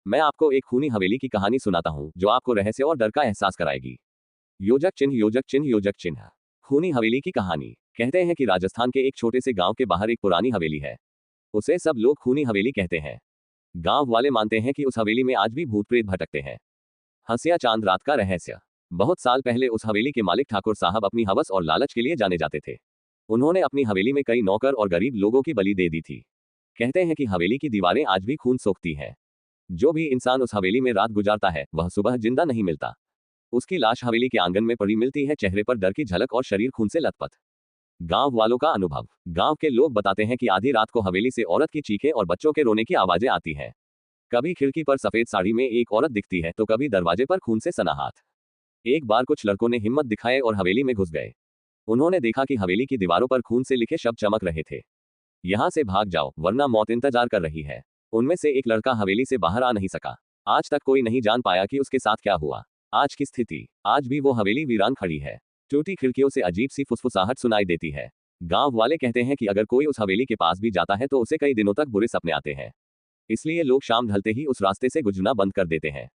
मैं आपको एक खूनी हवेली की कहानी सुनाता हूँ जो आपको रहस्य और डर का एहसास कराएगी। योजक चिन्ह, योजक चिन्ह, योजक चिन्ह। खूनी हवेली की कहानी। कहते हैं कि राजस्थान के एक छोटे से गांव के बाहर एक पुरानी हवेली है। उसे सब लोग खूनी हवेली कहते हैं। गांव वाले मानते हैं कि उस हवेली में आज भी भूत प्रेत भटकते हैं। हंसिया चांद रात का रहस्य। बहुत साल पहले उस हवेली के मालिक ठाकुर साहब अपनी हवस और लालच के लिए जाने जाते थे। उन्होंने अपनी हवेली में कई नौकर और गरीब लोगों की बलि दे दी थी। कहते हैं कि हवेली की दीवारें आज भी खून सोखती हैं। जो भी इंसान उस हवेली में रात गुजारता है वह सुबह जिंदा नहीं मिलता। उसकी लाश हवेली के आंगन में पड़ी मिलती है, चेहरे पर डर की झलक और शरीर खून से लथपथ। गांव वालों का अनुभव। गांव के लोग बताते हैं कि आधी रात को हवेली से औरत की चीखें और बच्चों के रोने की आवाजें आती हैं। कभी खिड़की पर सफेद साड़ी में एक औरत दिखती है तो कभी दरवाजे पर खून से सना हाथ। एक बार कुछ लड़कों ने हिम्मत दिखाए और हवेली में घुस गए। उन्होंने देखा कि हवेली की दीवारों पर खून से लिखे शब्द चमक रहे थे। यहां से भाग जाओ वरना मौत इंतजार कर रही है। उनमें से एक लड़का हवेली से बाहर आ नहीं सका। आज तक कोई नहीं जान पाया कि उसके साथ क्या हुआ। आज की स्थिति। आज भी वो हवेली वीरान खड़ी है। टूटी खिड़कियों से अजीब सी फुसफुसाहट सुनाई देती है। गांव वाले कहते हैं कि अगर कोई उस हवेली के पास भी जाता है तो उसे कई दिनों तक बुरे सपने आते हैं। इसलिए लोग शाम ढलते ही उस रास्ते से गुजरना बंद कर देते हैं।